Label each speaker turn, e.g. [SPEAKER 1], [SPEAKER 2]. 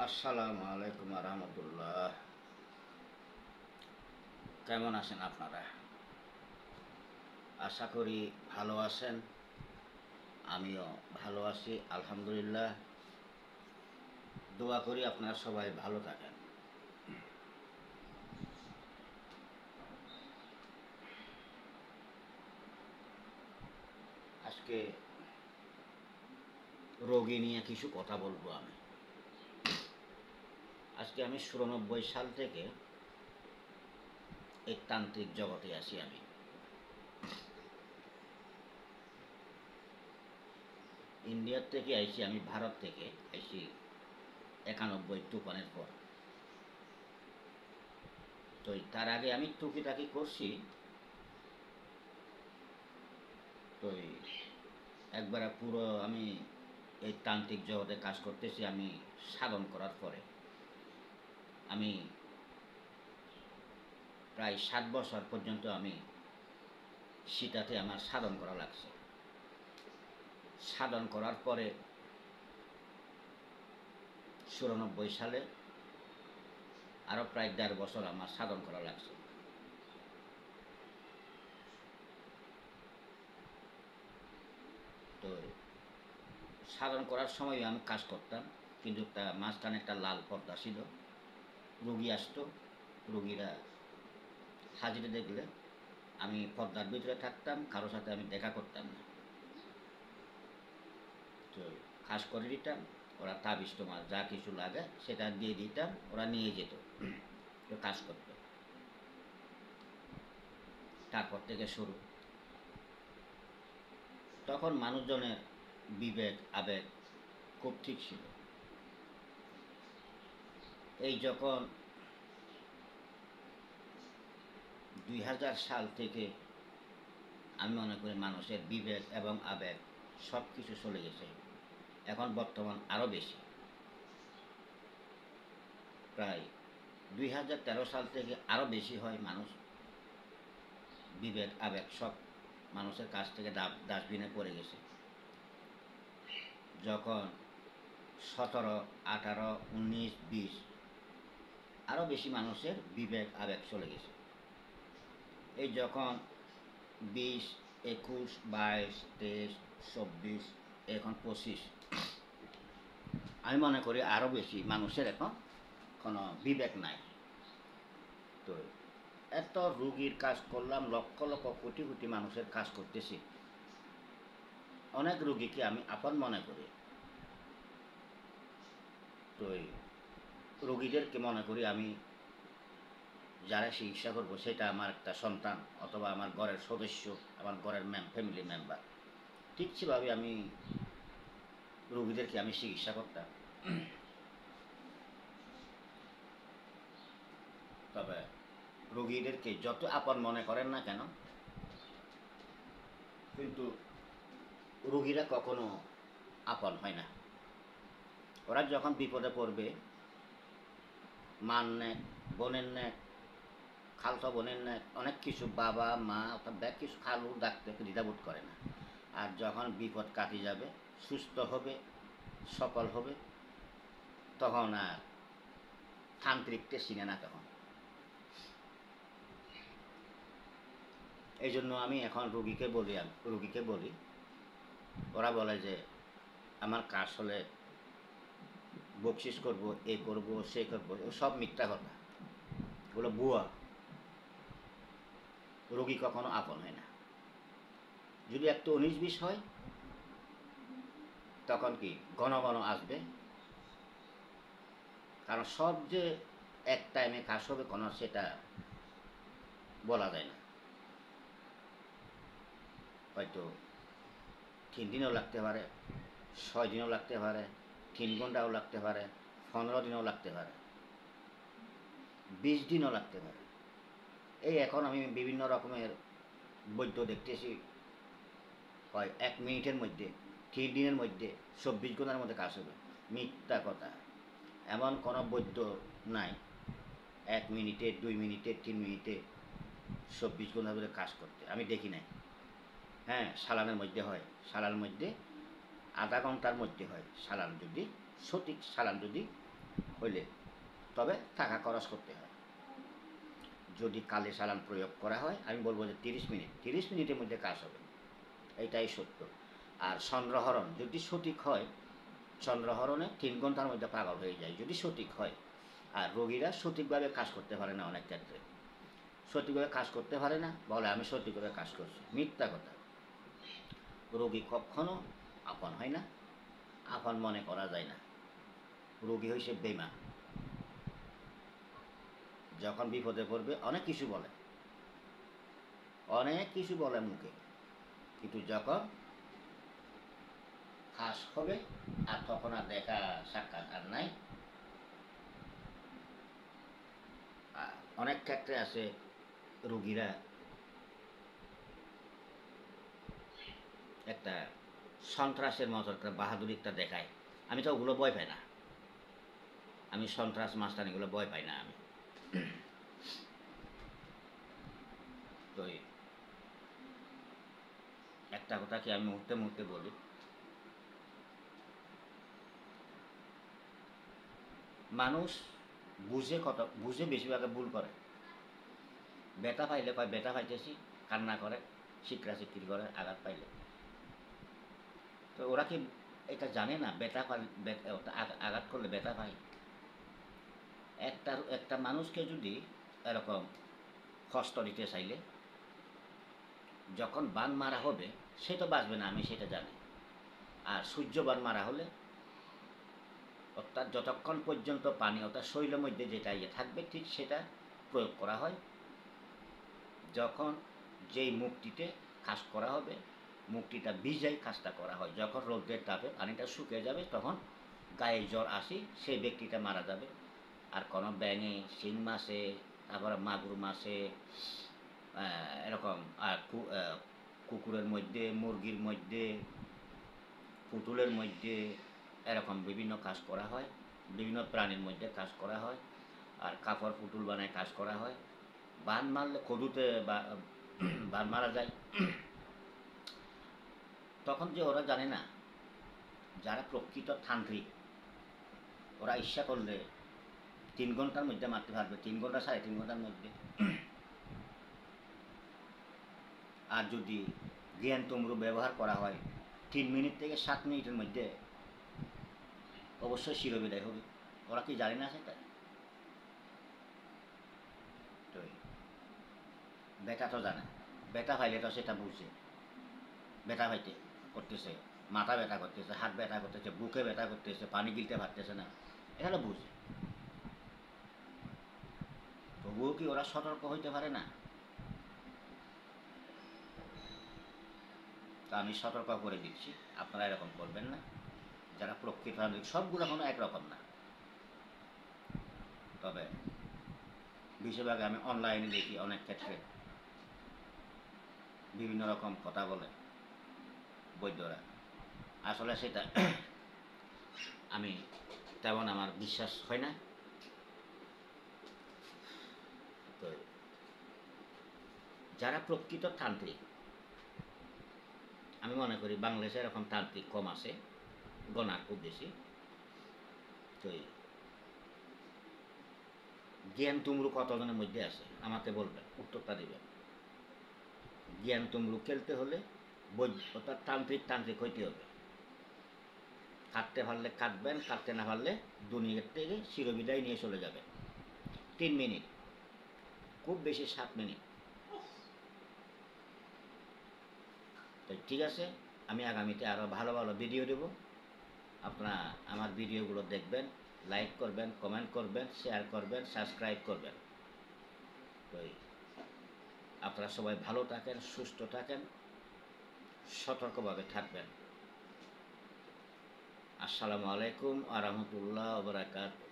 [SPEAKER 1] আসসালামু আলাইকুম রহমতুল্লাহ। কেমন আছেন আপনারা? আশা করি ভালো আছেন। আমিও ভালো আছি আলহামদুলিল্লাহ। দোয়া করি আপনারা সবাই ভালো থাকেন। আজকে রোগী নিয়ে কিছু কথা বলবো। আমি ৯৪ সাল থেকে এই তান্ত্রিক জগতে আছি। আমি ইন্ডিয়ার থেকে আইছি, আমি ভারত থেকে আইছি ৯১ তুফানের পর। তো তার আগে আমি টুকিটাকি করছি। তো একবারে পুরো আমি এই তান্ত্রিক জগতে কাজ করতেছি। আমি সাধন করার পরে আমি প্রায় ৭ বছর পর্যন্ত আমি সেটাতে আমার সাধন করা লাগছে। সাধন করার পরে ৯৪ সালে আরও প্রায় ১.৫ বছর আমার সাধন করা লাগছে। তো সাধন করার সময় আমি কাজ করতাম, কিন্তু মাঝখানে একটা লাল পর্দা ছিল। রুগী আসতো, রুগীরা হাজিরে দেখলে আমি পর্দার ভিতরে থাকতাম, কারোর সাথে আমি দেখা করতাম না। তো কাজ করে দিতাম, ওরা তাবিজ তোমার যা কিছু লাগে সেটা দিয়ে দিতাম, ওরা নিয়ে যেত, তো কাজ করত। তারপর থেকে শুরু। তখন মানুষজনের বিবেক আবেগ খুব ঠিক ছিল। এই যখন ২০০০ সাল থেকে আমি মনে করি মানুষের বিবেক এবং আবেগ সব কিছু চলে গেছে। এখন বর্তমান আরও বেশি। প্রায় ২০১৩ সাল থেকে আরও বেশি হয় মানুষ বিবেক আবেগ সব মানুষের কাছ থেকে ডাস্টবিনে পড়ে গেছে। যখন ১৭, ১৮, ১৯, ২০ আরও বেশি মানুষের বিবেক আবেগ চলে গেছে। এই যখন ২০, ২১, ২২, ২৩, ২৪, এখন ২৫, আমি মনে করি আরও বেশি মানুষের এখন কোনো বিবেক নাই। তো এত রুগীর কাজ করলাম, লক্ষ লক্ষ কোটি কোটি মানুষের কাজ করতেছি। অনেক রুগীকে আমি আপন মনে করি। তো রুগীদেরকে মনে করি আমি যারা চিকিৎসা করবো সেটা আমার একটা সন্তান অথবা আমার ঘরের সদস্য, আমার ঘরের ফ্যামিলি মেম্বার। ঠিক সেভাবে আমি রুগীদেরকে আমি চিকিৎসা করতাম। তবে রুগীদেরকে যত আপন মনে করেন না কেন, কিন্তু রুগীরা কখনো আপন হয় না। ওরা যখন বিপদে পড়বে, মার নেক, বোনের নেক, খালতো বোনের নেক, অনেক কিছু বাবা মা অথবা কিছু খালু ডাকতে দ্বিধাবোধ করে না। আর যখন বিপদ কাটি যাবে, সুস্থ হবে, সফল হবে, তখন আর তান্ত্রিককে চিনে না। তখন এই জন্য আমি এখন রুগীকে বলি, ওরা বলে যে আমার কাজ হলে বকশিস করবো, এ করবো, সে করবো, সব মিথ্যা কথা, ওগুলো ভুয়া। রোগী কখনো আপন হয় না। যদি একটু ১৯-২০ হয়, তখন কি ঘন ঘন আসবে। কারণ সব যে এক টাইমে কাজ হবে কোনো সেটা বলা যায় না। হয়তো ৩ দিনও লাগতে পারে, ৬ দিনও লাগতে পারে, ৩ ঘন্টাও লাগতে পারে, ১৫ দিনও লাগতে পারে, ২০ দিনও লাগতে পারে। এই এখন আমি বিভিন্ন রকমের বৈদ্য দেখতেছি, হয় ১ মিনিটের মধ্যে, ৩ দিনের মধ্যে, ২৪ ঘন্টার মধ্যে কাজ হবে। মিথ্যা কথা। এমন কোনো বৈদ্য নাই ১ মিনিটে, ২ মিনিটে, ৩ মিনিটে ২৪ ঘন্টা ধরে কাজ করতে আমি দেখি নাই। হ্যাঁ, সালানের মধ্যে হয়, সালার মধ্যে আধা ঘন্টার মধ্যে হয়। সালান যদি সঠিক সালান যদি হইলে তবে টাকা খরচ করতে হয়। যদি কালে চালান প্রয়োগ করা হয়, আমি বলবো যে 30 মিনিটের মধ্যে কাজ হবে, এটাই সত্য। আর চন্দ্রহরণ যদি সঠিক হয়, চন্দ্রহরণে 3 ঘন্টার মধ্যে পাগল হয়ে যায় যদি সঠিক হয়। আর রোগীরা সঠিকভাবে কাজ করতে পারে না, অনেক ক্ষেত্রে সঠিকভাবে কাজ করতে পারে না, বলে আমি সঠিকভাবে কাজ করছি, মিথ্যা কথা। রোগী কখনো আপন হয় না, আপন মনে করা যায় না। রোগী হয়েছে বেঈমান, যখন বিপদে পড়বে অনেক কিছু বলে মুখে, কিন্তু যখন কাজ হবে আর তখন আর দেখা সাক্ষাৎ আর নাই। অনেক ক্ষেত্রে আছে রোগীরা একটা সন্ত্রাসের মতো একটা বাহাদুরিটা দেখায়, আমি তো ওগুলো ভয় পাই না, আমি সন্ত্রাস মাস্তান এগুলো ভয় পাই না আমি। তো একটা কথা কি আমি মুহূর্তে মুহূর্তে বলি, মানুষ বুঝে বেশিরভাগ ভুল করে। ব্যথা পাইলে কয় ব্যথা পাইতেছি, কান্না করে, শিকরা শিকরি করে আঘাত পাইলে। তো ওরা কি এটা জানে না আঘাত করলে ব্যথা পায়? একটা মানুষকে যদি এরকম কষ্ট দিতে চাইলে যখন বান মারা হবে সে তো বাঁচবে না, আমি সেটা জানি। আর সূর্য বান মারা হলে অর্থাৎ যতক্ষণ পর্যন্ত পানি অর্থাৎ শরীরের মধ্যে যেটা থাকবে ঠিক সেটা প্রয়োগ করা হয়। যখন যেই মুখটিতে কাজ করা হবে, মুখটিটা ভিজাই কাজটা করা হয়। যখন রোদের তাপে পানিটা শুকিয়ে যাবে তখন গায়ে জ্বর আসি, সেই ব্যক্তিটা মারা যাবে। আর কোনো ব্যাঙে, শিং মাছে, তারপরে মাগুর মাছে, এরকম আর কুকুরের মধ্যে, মুরগির মধ্যে, পুতুলের মধ্যে এরকম বিভিন্ন কাজ করা হয়, বিভিন্ন প্রাণীর মধ্যে কাজ করা হয়। আর কাপড় পুতুল বানায় কাজ করা হয়। বান মারলে কদুতে বান মারা যায়। তখন যে ওরা জানে না, যারা প্রকৃত তান্ত্রিক ওরা ইচ্ছা করলে 3 ঘন্টার মধ্যে মারতে পারবে, 3 ঘন্টা 3.5 ঘন্টার মধ্যে। আর যদি জ্ঞান তমরু ব্যবহার করা হয় 3 মিনিট থেকে 7 মিনিটের মধ্যে অবশ্যই শিরোবিদায় হবে। ওরা কি জানে না সেটা? তো ব্যথা তো জানে, ব্যথা পাইলে তো সেটা বুঝছে, ব্যথা পাইতে করতেছে, মাথা ব্যথা করতেছে, হাত ব্যথা করতেছে, বুকে ব্যথা করতেছে, পানি গিলতে পারতেছে না, এটা বুঝে। তবুও কি ওরা সতর্ক হইতে পারে না? তা আমি সতর্ক করে দিচ্ছি, আপনারা এরকম করবেন না। যারা প্রকৃত সবগুলো কোনো একরকম না, তবে বেশিরভাগ আমি অনলাইনে দেখি অনেক ক্ষেত্রে বিভিন্ন রকম কথা বলে বৈদ্যরা, আসলে সেটা আমি তেমন আমার বিশ্বাস হয় না। তো যারা প্রকৃত তান্ত্রিক, আমি মনে করি বাংলাদেশে এরকম তান্ত্রিক কম আছে, গণা খুব বেশি। তো জ্ঞান তুমরু কতজনের মধ্যে আছে আমাকে বলবেন, উত্তরটা দেবেন। জ্ঞান তুমরু খেলতে হলে অর্থাৎ তান্ত্রিক হইতে হবে। কাটতে পারলে কাটবেন, কাটতে না পারলে দুনিয়ার থেকে চিরবিদায় নিয়ে চলে যাবেন। 3 মিনিট, খুব বেশি 7 মিনিট। তো ঠিক আছে, আমি আগামীতে আরও ভালো ভালো ভিডিও দেব। আপনারা আমার ভিডিওগুলো দেখবেন, লাইক করবেন, কমেন্ট করবেন, শেয়ার করবেন, সাবস্ক্রাইব করবেন। তো আপনারা সবাই ভালো থাকেন, সুস্থ থাকেন, সতর্কভাবে থাকবেন। আসসালামু আলাইকুম ওয়া রাহমাতুল্লাহি ওয়া বারাকাতুহু।